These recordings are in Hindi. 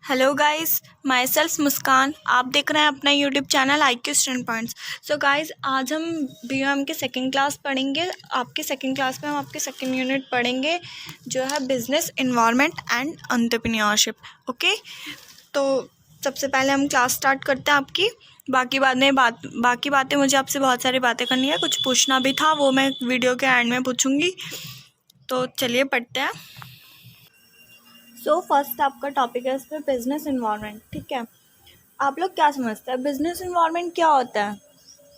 हेलो गाइस, माई सेल्फ मुस्कान। आप देख रहे हैं अपना YouTube channel IQ student points. So guys, आज हम BOM के सेकंड क्लास पढ़ेंगे। आपके सेकंड क्लास में हम आपके सेकंड यूनिट पढ़ेंगे जो है business environment and entrepreneurship. Okay, तो सबसे पहले हम क्लास स्टार्ट करते हैं आपकी। बाकी बातें मुझे आपसे बहुत सारी बातें करनी है, कुछ पूछना भी था, वो मैं वीडियो के एंड में पूछूंगी। तो चलिए पढ़ते हैं। फर्स्ट आपका टॉपिक है इसमें बिजनेस इन्वायरमेंट। ठीक है, आप लोग क्या समझते हैं बिजनेस इन्वायरमेंट क्या होता है?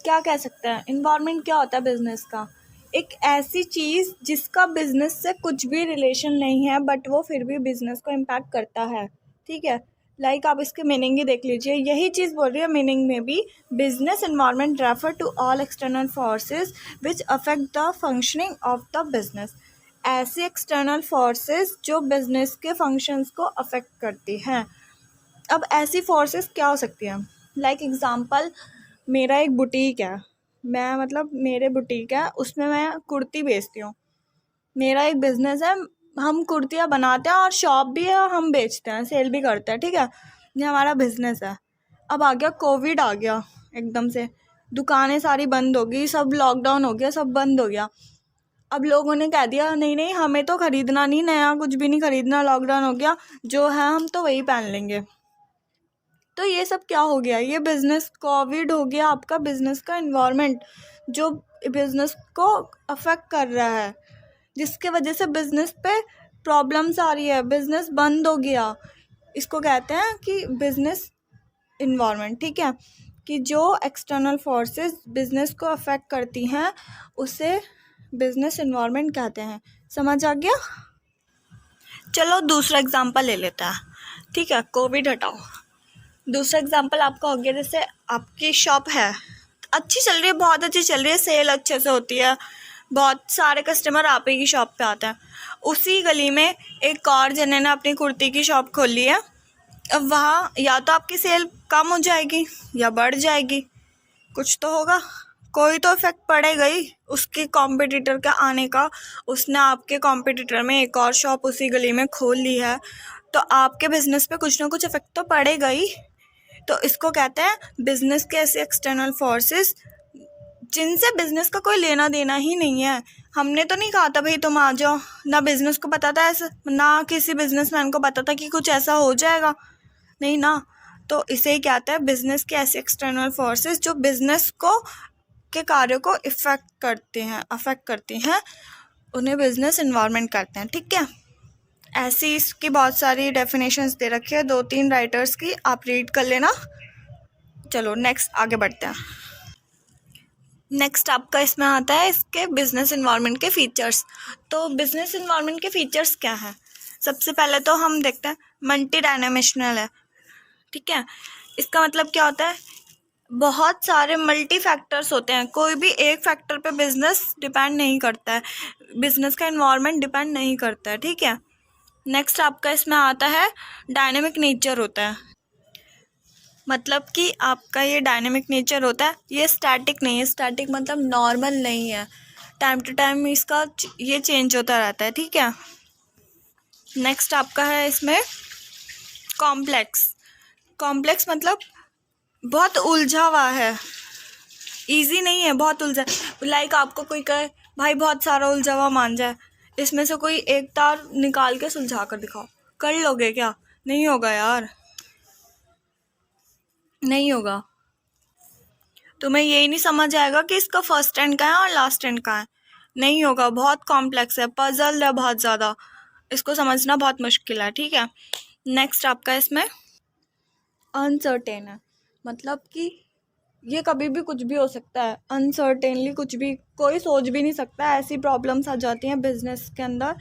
क्या कह सकते हैं इन्वायरमेंट क्या होता है बिजनेस का? एक ऐसी चीज़ जिसका बिजनेस से कुछ भी रिलेशन नहीं है बट वो फिर भी बिजनेस को इम्पैक्ट करता है। ठीक है, लाइक आप इसके मीनिंग ही देख लीजिए, यही चीज़ बोल रही है मीनिंग में भी। Business environment refer to all external forces which affect the functioning of the business. ऐसी एक्सटर्नल फोर्सेस जो बिजनेस के फंक्शंस को अफेक्ट करती हैं। अब ऐसी फोर्सेस क्या हो सकती हैं? लाइक एग्जांपल, मेरा एक बुटीक है, मेरे बुटीक है, उसमें मैं कुर्ती बेचती हूँ। मेरा एक बिजनेस है, हम कुर्तियाँ बनाते हैं और शॉप भी है, हम बेचते हैं, सेल भी करते हैं। ठीक है, ये हमारा बिजनेस है। अब आ गया कोविड, आ गया एकदम से, दुकानें सारी बंद हो गई, सब लॉकडाउन हो गया, सब बंद हो गया। अब लोगों ने कह दिया नहीं नहीं, हमें तो खरीदना नहीं, नया कुछ भी नहीं खरीदना, लॉकडाउन हो गया, जो है हम तो वही पहन लेंगे। तो ये सब क्या हो गया? ये बिजनेस, कोविड हो गया आपका बिजनेस का इन्वायरमेंट, जो बिजनेस को अफेक्ट कर रहा है, जिसके वजह से बिजनेस पे प्रॉब्लम्स आ रही है, बिजनेस बंद हो गया। इसको कहते हैं कि बिजनेस इन्वायरमेंट। ठीक है, कि जो एक्सटर्नल फोर्सेस बिजनेस को अफेक्ट करती हैं उसे बिजनेस इन्वायरमेंट कहते हैं। समझ आ गया? चलो दूसरा एग्जांपल ले लेता है। ठीक है, कोविड हटाओ। दूसरा एग्जांपल आपका हो गया, जैसे आपकी शॉप है, अच्छी चल रही है, बहुत अच्छी चल रही है, सेल अच्छे से होती है, बहुत सारे कस्टमर आप ही की शॉप पे आते हैं। उसी गली में एक और जने ने अपनी कुर्ती की शॉप खोली है। अब वहाँ या तो आपकी सेल कम हो जाएगी या बढ़ जाएगी, कुछ तो होगा, कोई तो इफेक्ट पड़ेगा ही उसके कॉम्पिटिटर का आने का। उसने आपके कॉम्पिटिटर में एक और शॉप उसी गली में खोल ली है, तो आपके बिजनेस पे कुछ ना कुछ इफेक्ट तो पड़ेगा ही। तो इसको कहते हैं बिजनेस के ऐसे एक्सटर्नल फोर्सेस जिनसे बिजनेस का कोई लेना देना ही नहीं है। हमने तो नहीं कहा था भाई तुम आ जाओ, ना बिजनेस को पता था ऐसा, ना किसी बिजनेसमैन को पता था कि कुछ ऐसा हो जाएगा, नहीं ना। तो इसे ही कहते हैं बिजनेस के ऐसे एक्सटर्नल फोर्सेस जो बिजनेस को के कार्यों को अफेक्ट करती हैं, उन्हें बिजनेस इन्वायरमेंट कहते हैं। ठीक है, ऐसी इसकी बहुत सारी डेफिनेशंस दे रखी है, 2-3 राइटर्स की, आप रीड कर लेना। चलो नेक्स्ट आगे बढ़ते हैं। नेक्स्ट आपका इसमें आता है इसके बिजनेस इन्वायरमेंट के फीचर्स। तो बिजनेस इन्वायरमेंट के फीचर्स क्या हैं? सबसे पहले तो हम देखते हैं मल्टी डायमेंशनल है। ठीक है, इसका मतलब क्या होता है? बहुत सारे मल्टी फैक्टर्स होते हैं, कोई भी एक फैक्टर पे बिजनेस डिपेंड नहीं करता है, बिजनेस का इन्वायरमेंट डिपेंड नहीं करता है। ठीक है, नेक्स्ट आपका इसमें आता है डायनेमिक नेचर होता है। मतलब कि आपका ये डायनेमिक नेचर होता है, ये स्टैटिक नहीं है। स्टैटिक मतलब नॉर्मल नहीं है, टाइम टू टाइम इसका ये चेंज होता रहता है। ठीक है, नेक्स्ट आपका है इसमें कॉम्प्लेक्स। कॉम्प्लेक्स मतलब बहुत उलझा हुआ है, इजी नहीं है, बहुत उलझा। लाइक आपको कोई कहे भाई बहुत सारा उलझा हुआ मान जाए, इसमें से कोई एक तार निकाल के सुलझा कर दिखाओ, कर लोगे क्या? नहीं होगा यार, नहीं होगा। तुम्हें यही नहीं समझ आएगा कि इसका फर्स्ट एंड का है और लास्ट एंड का है, नहीं होगा। बहुत कॉम्प्लेक्स है, पजल है बहुत ज़्यादा, इसको समझना बहुत मुश्किल है। ठीक है, नेक्स्ट आपका इसमें अनसर्टेन है। मतलब कि ये कभी भी कुछ भी हो सकता है, अनसर्टेनली कुछ भी, कोई सोच भी नहीं सकता। ऐसी प्रॉब्लम्स आ जाती हैं बिजनेस के अंदर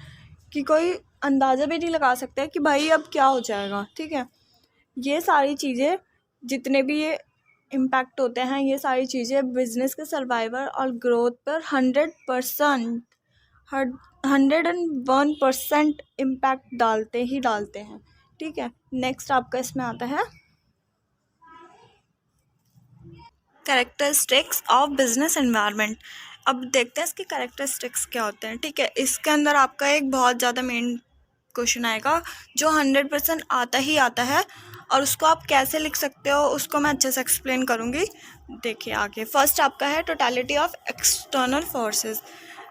कि कोई अंदाज़ा भी नहीं लगा सकता कि भाई अब क्या हो जाएगा। ठीक है, ये सारी चीज़ें, जितने भी ये इम्पैक्ट होते हैं, ये सारी चीज़ें बिजनेस के सर्वाइवल और ग्रोथ पर 101% इम्पैक्ट डालते हैं। ठीक है, नेक्स्ट आपका इसमें आता है कैरेक्टरिस्टिक्स ऑफ बिजनेस एनवायरनमेंट। अब देखते हैं इसके कैरेक्टरिस्टिक्स क्या होते हैं। ठीक है, इसके अंदर आपका एक बहुत ज़्यादा मेन क्वेश्चन आएगा जो 100% आता ही आता है, और उसको आप कैसे लिख सकते हो उसको मैं अच्छे से एक्सप्लेन करूँगी। देखिए आगे, फर्स्ट आपका है टोटलिटी ऑफ एक्सटर्नल फोर्सेस।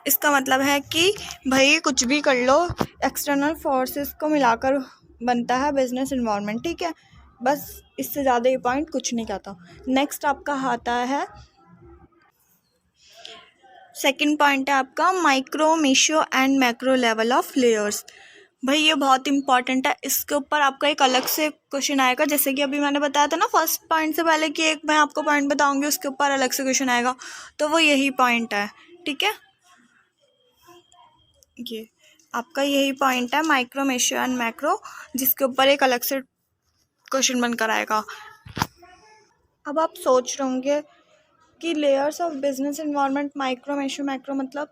इसका मतलब है कि भाई कुछ भी कर लो, एक्सटर्नल फोर्सेस को मिलाकर बनता है बिजनेस इन्वायरमेंट, ठीक है। बस इससे ज़्यादा ये पॉइंट कुछ नहीं कहता। नेक्स्ट आपका आता है, सेकंड पॉइंट है आपका micro, Meesho and macro level of layers. भाई ये बहुत इंपॉर्टेंट है, इसके ऊपर आपका एक अलग से क्वेश्चन आएगा। जैसे कि अभी मैंने बताया था ना फर्स्ट पॉइंट से पहले कि एक मैं आपको पॉइंट बताऊंगी, उसके ऊपर अलग से क्वेश्चन आएगा, तो वो यही पॉइंट है, ठीक है। ये आपका यही पॉइंट है माइक्रो, मीशो एंड मैक्रो, जिसके ऊपर एक अलग से क्वेश्चन बनकर आएगा। अब आप सोच रहे होंगे कि layers of business environment, micro, Meesho, macro, मतलब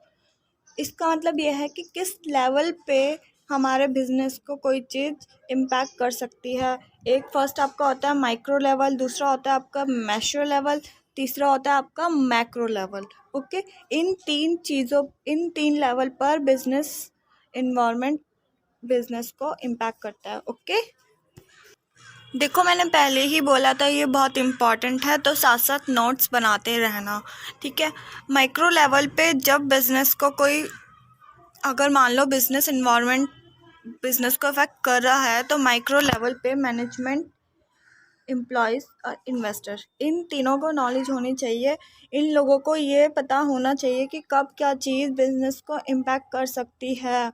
इसका मतलब यह है कि किस लेवल पे हमारे बिजनेस को कोई चीज़ इम्पैक्ट कर सकती है। एक फर्स्ट आपका होता है माइक्रो लेवल, दूसरा होता है आपका मैक्रो लेवल, तीसरा होता है आपका मैक्रो लेवल। ओके, इन तीन लेवल पर बिजनेस इन्वायरमेंट बिजनेस को इम्पैक्ट करता है। ओके, देखो मैंने पहले ही बोला था ये बहुत इम्पॉर्टेंट है, तो साथ साथ नोट्स बनाते रहना, ठीक है। माइक्रो लेवल पे जब बिजनेस को कोई, अगर मान लो बिजनेस इन्वायरमेंट बिजनेस को अफेक्ट कर रहा है, तो माइक्रो लेवल पे मैनेजमेंट, एम्प्लॉयज़ और इन्वेस्टर, इन तीनों को नॉलेज होनी चाहिए। इन लोगों को ये पता होना चाहिए कि कब क्या चीज़ बिजनेस को इम्पैक्ट कर सकती है,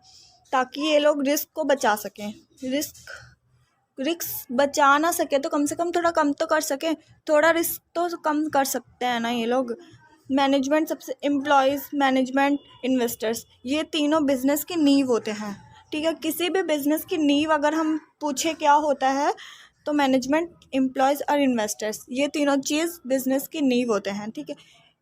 ताकि ये लोग रिस्क को बचा सकें। रिस्क बचा ना सके तो कम से कम थोड़ा कम तो कर सकें, थोड़ा रिस्क तो कम कर सकते हैं ना ये लोग। मैनेजमेंट सबसे, एम्प्लॉयज़, मैनेजमेंट, इन्वेस्टर्स, ये तीनों बिजनेस की नींव होते हैं, ठीक है। किसी भी बिजनेस की नींव अगर हम पूछे क्या होता है, तो मैनेजमेंट, एम्प्लॉयज़ और इन्वेस्टर्स, ये तीनों चीज़ बिजनेस की नींव होते हैं, ठीक है।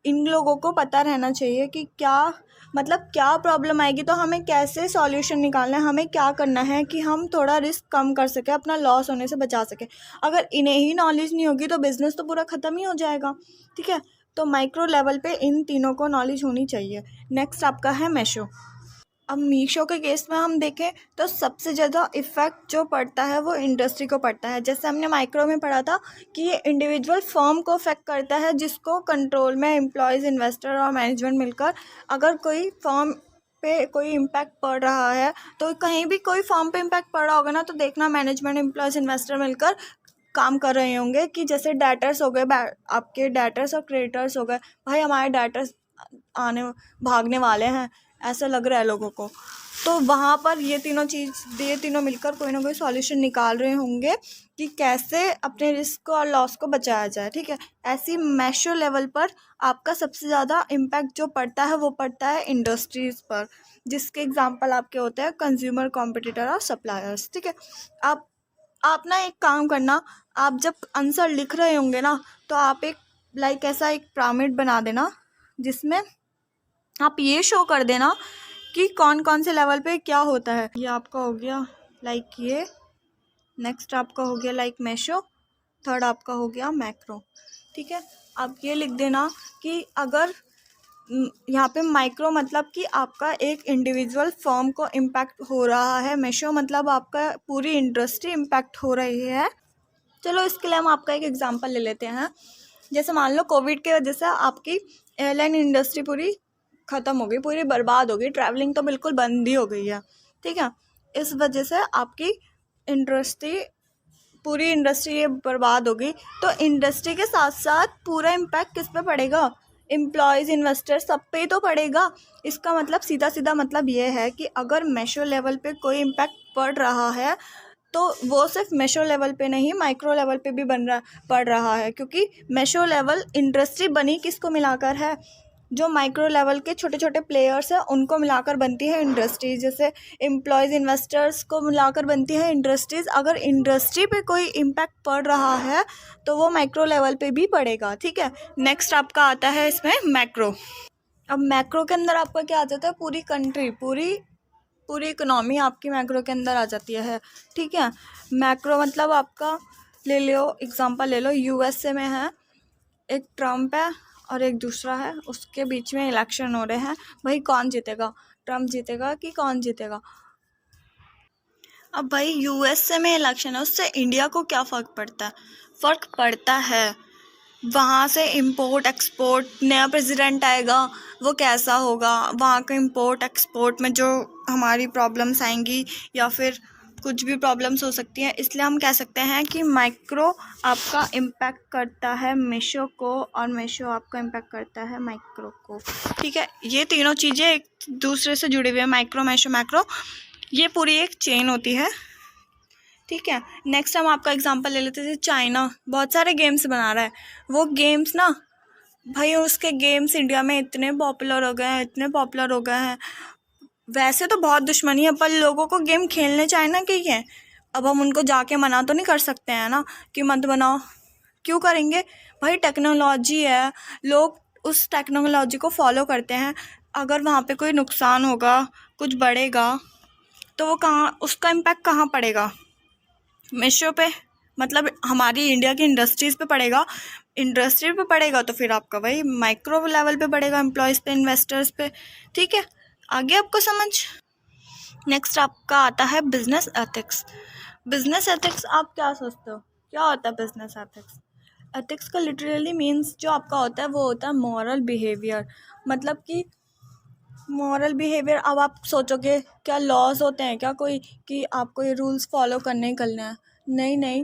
इन लोगों को पता रहना चाहिए कि क्या मतलब क्या प्रॉब्लम आएगी तो हमें कैसे सॉल्यूशन निकालना है, हमें क्या करना है कि हम थोड़ा रिस्क कम कर सकें, अपना लॉस होने से बचा सकें। अगर इन्हें ही नॉलेज नहीं होगी तो बिज़नेस तो पूरा ख़त्म ही हो जाएगा, ठीक है। तो माइक्रो लेवल पे इन तीनों को नॉलेज होनी चाहिए। नेक्स्ट आपका है मीशो। अब मीशो के केस में हम देखें तो सबसे ज़्यादा इफ़ेक्ट जो पड़ता है वो इंडस्ट्री को पड़ता है। जैसे हमने माइक्रो में पढ़ा था कि ये इंडिविजुअल फर्म को अफेक्ट करता है, जिसको कंट्रोल में एम्प्लॉयज़, इन्वेस्टर और मैनेजमेंट मिलकर, अगर कोई फर्म पे कोई इम्पैक्ट पड़ रहा है, तो कहीं भी कोई फर्म पे इम्पैक्ट पड़ रहा होगा ना, तो देखना मैनेजमेंट, एम्प्लॉयज़, इन्वेस्टर मिलकर काम कर रहे होंगे कि जैसे डेटर्स हो गए, आपके डेटर्स और क्रेडिटर्स हो गए, भाई हमारे डेटर्स आने भागने वाले हैं, ऐसा लग रहा है लोगों को, तो वहाँ पर ये तीनों मिलकर कोई ना कोई सॉल्यूशन निकाल रहे होंगे कि कैसे अपने रिस्क और लॉस को बचाया जाए, ठीक है। ऐसी मैक्रो लेवल पर आपका सबसे ज़्यादा इम्पैक्ट जो पड़ता है वो पड़ता है इंडस्ट्रीज़ पर, जिसके एग्जांपल आपके होते हैं कंज्यूमर, कॉम्पिटिटर और सप्लायर्स, ठीक है। आप ना एक काम करना, आप जब आंसर लिख रहे होंगे ना, तो आप एक ऐसा एक पिरामिड बना देना, जिसमें आप ये शो कर देना कि कौन कौन से लेवल पे क्या होता है। ये आपका हो गया ये, नेक्स्ट आपका हो गया मीशो, थर्ड आपका हो गया मैक्रो, ठीक है। आप ये लिख देना कि अगर यहाँ पे माइक्रो मतलब कि आपका एक इंडिविजुअल फर्म को इम्पैक्ट हो रहा है, मीशो मतलब आपका पूरी इंडस्ट्री इम्पैक्ट हो रही है। चलो इसके लिए हम आपका एक एग्जांपल ले लेते हैं। जैसे मान लो कोविड की वजह से आपकी एयरलाइन इंडस्ट्री पूरी ख़त्म हो गई, पूरी बर्बाद हो गई, ट्रैवलिंग तो बिल्कुल बंद ही हो गई है, ठीक है। इस वजह से आपकी पूरी इंडस्ट्री ये बर्बाद हो गई, तो इंडस्ट्री के साथ साथ पूरा इम्पैक्ट किस पे पड़ेगा, एम्प्लॉयज़, इन्वेस्टर, सब पे ही तो पड़ेगा। इसका मतलब सीधा मतलब ये है कि अगर मीशो लेवल पे कोई इम्पैक्ट पड़ रहा है, तो वो सिर्फ मीशो लेवल पे नहीं, माइक्रो लेवल पे भी पड़ रहा है, क्योंकि मीशो लेवल इंडस्ट्री बनी किसको मिलाकर है, जो माइक्रो लेवल के छोटे छोटे प्लेयर्स हैं उनको मिलाकर बनती है इंडस्ट्रीज। जैसे एम्प्लॉयज़, इन्वेस्टर्स को मिलाकर बनती है इंडस्ट्रीज़। अगर इंडस्ट्री पे कोई इम्पैक्ट पड़ रहा है तो वो माइक्रो लेवल पे भी पड़ेगा, ठीक है। नेक्स्ट आपका आता है इसमें मैक्रो। अब मैक्रो के अंदर आपका क्या आ जाता है, पूरी कंट्री, पूरी इकोनॉमी आपकी मैक्रो के अंदर आ जाती है, ठीक है। मैक्रो मतलब आपका ले लो एग्जांपल, ले लो यूएसए में है, एक ट्रम्प है और एक दूसरा है, उसके बीच में इलेक्शन हो रहे हैं, भाई कौन जीतेगा, ट्रम्प जीतेगा कि कौन जीतेगा। अब भाई यूएसए में इलेक्शन है, उससे इंडिया को क्या फ़र्क पड़ता है? फ़र्क पड़ता है। वहाँ से इंपोर्ट एक्सपोर्ट, नया प्रेसिडेंट आएगा वो कैसा होगा, वहाँ का इंपोर्ट एक्सपोर्ट में जो हमारी प्रॉब्लम्स आएंगी या फिर कुछ भी प्रॉब्लम्स हो सकती हैं, इसलिए हम कह सकते हैं कि माइक्रो आपका इम्पैक्ट करता है मीशो को और मीशो आपका इम्पैक्ट करता है माइक्रो को। ठीक है, ये तीनों चीज़ें एक दूसरे से जुड़ी हुई है, माइक्रो मीशो मैक्रो, ये पूरी एक चेन होती है। ठीक है, नेक्स्ट हम आपका एग्जांपल ले लेते थे। चाइना बहुत सारे गेम्स बना रहा है, वो गेम्स ना भाई उसके गेम्स इंडिया में इतने पॉपुलर हो गए हैं, इतने पॉपुलर हो गए हैं। वैसे तो बहुत दुश्मनी है पर लोगों को गेम खेलने चाइना के ही है। अब हम उनको जाके मना तो नहीं कर सकते हैं ना कि मत बनाओ, क्यों करेंगे भाई? टेक्नोलॉजी है, लोग उस टेक्नोलॉजी को फॉलो करते हैं। अगर वहाँ पे कोई नुकसान होगा, कुछ बढ़ेगा, तो वो कहाँ, उसका इम्पैक्ट कहाँ पड़ेगा? मीशो पे, मतलब हमारी इंडिया की इंडस्ट्रीज़ पे पड़ेगा। इंडस्ट्री पे पड़ेगा तो फिर आपका वही माइक्रो लेवल पे पड़ेगा, एम्प्लॉयज़ पे, इन्वेस्टर्स पे। ठीक है, आगे आपको समझ। नेक्स्ट आपका आता है बिजनेस एथिक्स। बिजनेस एथिक्स आप क्या सोचते हो, क्या होता है बिजनेस एथिक्स? एथिक्स का लिटरली मीन्स जो आपका होता है वो होता है मॉरल बिहेवियर। मतलब कि मॉरल बिहेवियर, अब आप सोचोगे क्या लॉज होते हैं क्या कोई कि आपको ये रूल्स फॉलो करने ही करने हैं? नहीं नहीं,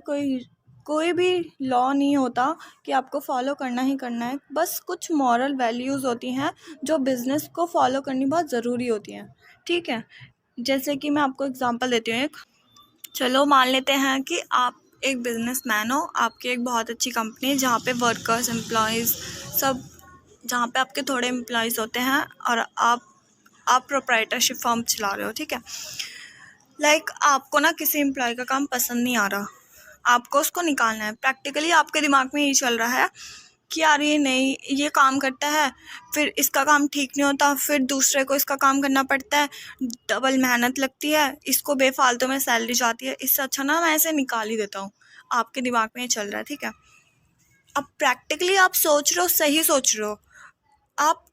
कोई भी लॉ नहीं होता कि आपको फॉलो करना ही करना है। बस कुछ मॉरल वैल्यूज़ होती हैं जो बिज़नेस को फॉलो करनी बहुत ज़रूरी होती हैं। ठीक है, जैसे कि मैं आपको एग्जांपल देती हूँ एक। चलो मान लेते हैं कि आप एक बिजनेसमैन हो, आपकी एक बहुत अच्छी कंपनी है जहाँ पे वर्कर्स, एम्प्लॉयज़ सब, जहाँ पे आपके थोड़े एम्प्लॉयज़ होते हैं और आप प्रोप्राइटरशिप फर्म चला रहे हो। ठीक है, लाइक आपको ना किसी एम्प्लॉय का काम पसंद नहीं आ रहा, आपको उसको निकालना है। प्रैक्टिकली आपके दिमाग में यही चल रहा है कि यार ये नहीं, ये काम करता है, फिर इसका काम ठीक नहीं होता, फिर दूसरे को इसका काम करना पड़ता है, डबल मेहनत लगती है, इसको बेफालतू में सैलरी जाती है, इससे अच्छा ना मैं ऐसे निकाल ही देता हूँ। आपके दिमाग में ये चल रहा है। ठीक है, अब प्रैक्टिकली आप सोच रहे हो, सही सोच रहे हो। आप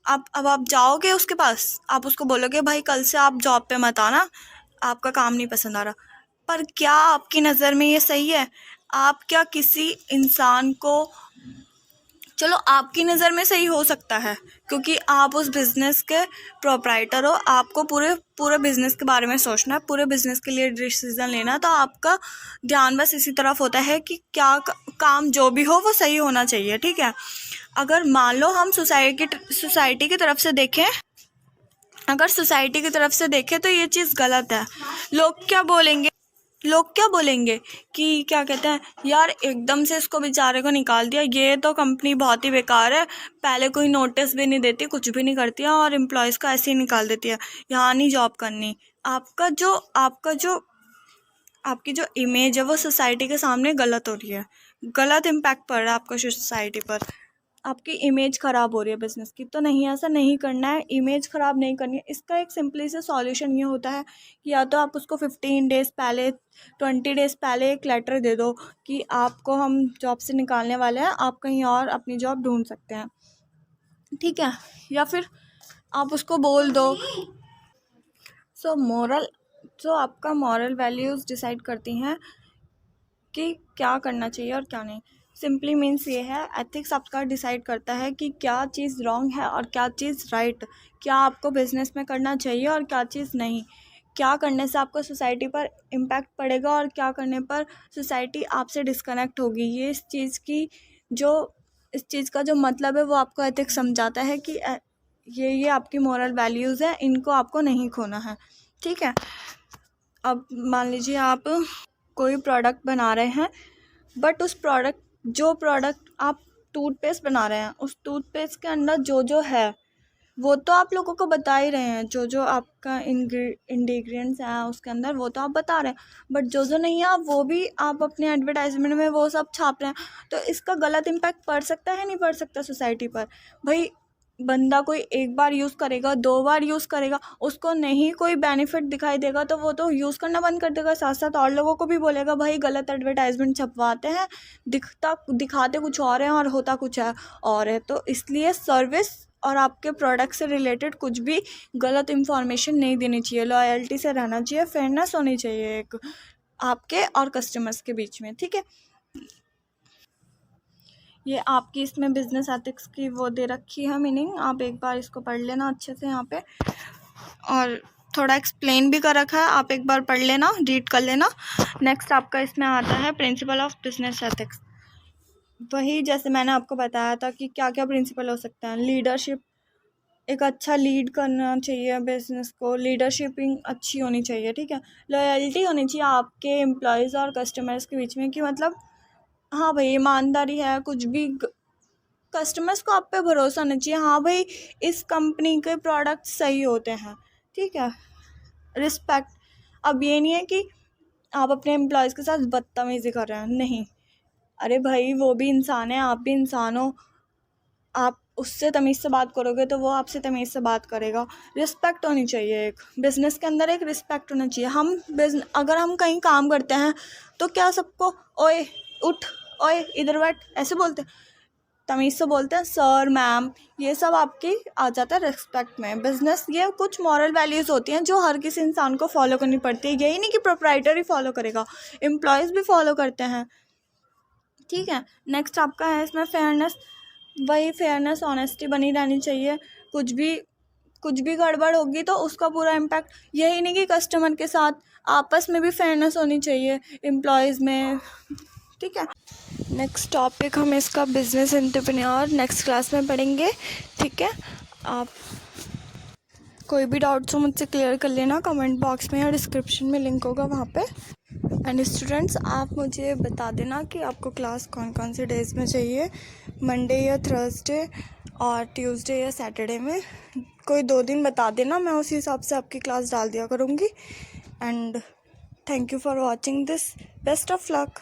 अब आप जाओगे उसके पास, आप उसको बोलोगे भाई कल से आप जॉब पे मत आना, आपका काम नहीं पसंद आ रहा। पर क्या आपकी नज़र में ये सही है? आप क्या किसी इंसान को, चलो आपकी नज़र में सही हो सकता है क्योंकि आप उस बिज़नेस के प्रोप्राइटर हो, आपको पूरे बिज़नेस के बारे में सोचना है, पूरे बिज़नेस के लिए डिसीज़न लेना है, तो आपका ध्यान बस इसी तरफ होता है कि क्या काम जो भी हो वो सही होना चाहिए। ठीक है, अगर मान लो हम सोसाइटी की तरफ से देखें, अगर सोसाइटी की तरफ से देखें तो ये चीज़ गलत है। लोग क्या बोलेंगे, कि क्या कहते हैं, यार एकदम से इसको बेचारे को निकाल दिया, ये तो कंपनी बहुत ही बेकार है, पहले कोई नोटिस भी नहीं देती, कुछ भी नहीं करती है और एम्प्लॉयज़ को ऐसे ही निकाल देती है, यहाँ नहीं जॉब करनी। आपकी जो इमेज है वो सोसाइटी के सामने गलत हो रही है, गलत इम्पैक्ट पड़ रहा है आपका सोसाइटी पर, आपकी इमेज ख़राब हो रही है बिज़नेस की। तो नहीं, ऐसा नहीं करना है, इमेज ख़राब नहीं करनी है। इसका एक सिंपली से सॉल्यूशन ये होता है कि या तो आप उसको 15 डेज़ पहले, 20 डेज़ पहले एक लेटर दे दो कि आपको हम जॉब से निकालने वाले हैं, आप कहीं और अपनी जॉब ढूंढ सकते हैं। ठीक है, या फिर आप उसको बोल दो। सो आपका मॉरल वैल्यूज़ डिसाइड करती हैं कि क्या करना चाहिए और क्या नहीं। सिंपली मीन्स ये है, एथिक्स आपका डिसाइड करता है कि क्या चीज़ रॉन्ग है और क्या चीज़ राइट, क्या आपको बिज़नेस में करना चाहिए और क्या चीज़ नहीं, क्या करने से आपको सोसाइटी पर इम्पैक्ट पड़ेगा और क्या करने पर सोसाइटी आपसे डिस्कनेक्ट होगी। ये इस चीज़ का जो मतलब है वो आपको एथिक्स समझाता है कि ये आपकी मॉरल वैल्यूज़ हैं, इनको आपको नहीं खोना है। ठीक है, अब मान लीजिए आप कोई प्रोडक्ट बना रहे हैं, बट जो प्रोडक्ट आप टूथपेस्ट बना रहे हैं, उस टूथपेस्ट के अंदर जो है वो तो आप लोगों को बता ही रहे हैं, जो आपका इंग्रेडिएंट्स हैं उसके अंदर वो तो आप बता रहे हैं, बट जो नहीं है आप वो भी आप अपने एडवर्टाइजमेंट में वो सब छाप रहे हैं। तो इसका गलत इम्पैक्ट पड़ सकता है, नहीं पड़ सकता सोसाइटी पर? भाई बंदा कोई एक बार यूज़ करेगा, 2 बार यूज़ करेगा, उसको नहीं कोई बेनिफिट दिखाई देगा तो वो तो यूज़ करना बंद कर देगा, साथ साथ और लोगों को भी बोलेगा भाई गलत एडवर्टाइजमेंट छपवाते हैं, दिखाते कुछ और है और होता कुछ है और है। तो इसलिए सर्विस और आपके प्रोडक्ट से रिलेटेड कुछ भी गलत इन्फॉर्मेशन नहीं देनी चाहिए, लॉयल्टी से रहना चाहिए, फेयरनेस होनी चाहिए एक आपके और कस्टमर्स के बीच में, ठीक है। ये आपकी इसमें बिजनेस एथिक्स की वो दे रखी है मीनिंग, आप एक बार इसको पढ़ लेना अच्छे से यहाँ पे, और थोड़ा एक्सप्लेन भी कर रखा है, आप एक बार पढ़ लेना, रीड कर लेना। नेक्स्ट आपका इसमें आता है प्रिंसिपल ऑफ बिजनेस एथिक्स। वही जैसे मैंने आपको बताया था कि क्या क्या प्रिंसिपल हो सकते हैं। लीडरशिप, एक अच्छा लीड करना चाहिए बिजनेस को, लीडरशिपिंग अच्छी होनी चाहिए, ठीक है। लॉयल्टी होनी चाहिए आपके एम्प्लॉयज़ और कस्टमर्स के बीच में, कि मतलब हाँ भाई ईमानदारी है, कुछ भी कस्टमर्स को आप पे भरोसा होना चाहिए, हाँ भाई इस कंपनी के प्रोडक्ट सही होते हैं, ठीक है। रिस्पेक्ट, अब ये नहीं है कि आप अपने एम्प्लॉयज़ के साथ बदतमीज़ी कर रहे हैं, नहीं, अरे भाई वो भी इंसान है, आप भी इंसान हो, आप उससे तमीज़ से बात करोगे तो वो आपसे तमीज़ से बात करेगा। रिस्पेक्ट होनी चाहिए, एक बिज़नेस के अंदर एक रिस्पेक्ट होना चाहिए। अगर हम कहीं काम करते हैं तो क्या सबको ओए उठ, ओए इधर बैठ ऐसे बोलते हैं? तमीज़ से बोलते हैं सर मैम, ये सब आपकी आ जाता है रिस्पेक्ट में। बिज़नेस ये कुछ मॉरल वैल्यूज़ होती हैं जो हर किसी इंसान को फॉलो करनी पड़ती है, यही नहीं कि प्रोप्राइटर ही फॉलो करेगा, एम्प्लॉयज़ भी फॉलो करते हैं, ठीक है। नेक्स्ट आपका है इसमें फेयरनेस, वही फेयरनेस ऑनेस्टी बनी रहनी चाहिए, कुछ भी गड़बड़ होगी तो उसका पूरा इम्पैक्ट, यही नहीं कि कस्टमर के साथ, आपस में भी फेयरनेस होनी चाहिए एम्प्लॉयज़ में, ठीक है। नेक्स्ट टॉपिक हम इसका बिजनेस एंटरप्रेन्योर नेक्स्ट क्लास में पढ़ेंगे, ठीक है। आप कोई भी डाउट्स हो मुझसे क्लियर कर लेना कमेंट बॉक्स में या डिस्क्रिप्शन में लिंक होगा वहाँ पे। एंड स्टूडेंट्स आप मुझे बता देना कि आपको क्लास कौन कौन से डेज़ में चाहिए, मंडे या थर्सडे और ट्यूसडे या सैटरडे में, कोई 2 दिन बता देना, मैं उसी हिसाब से आपकी क्लास डाल दिया करूँगी। And thank you for watching this, best of luck.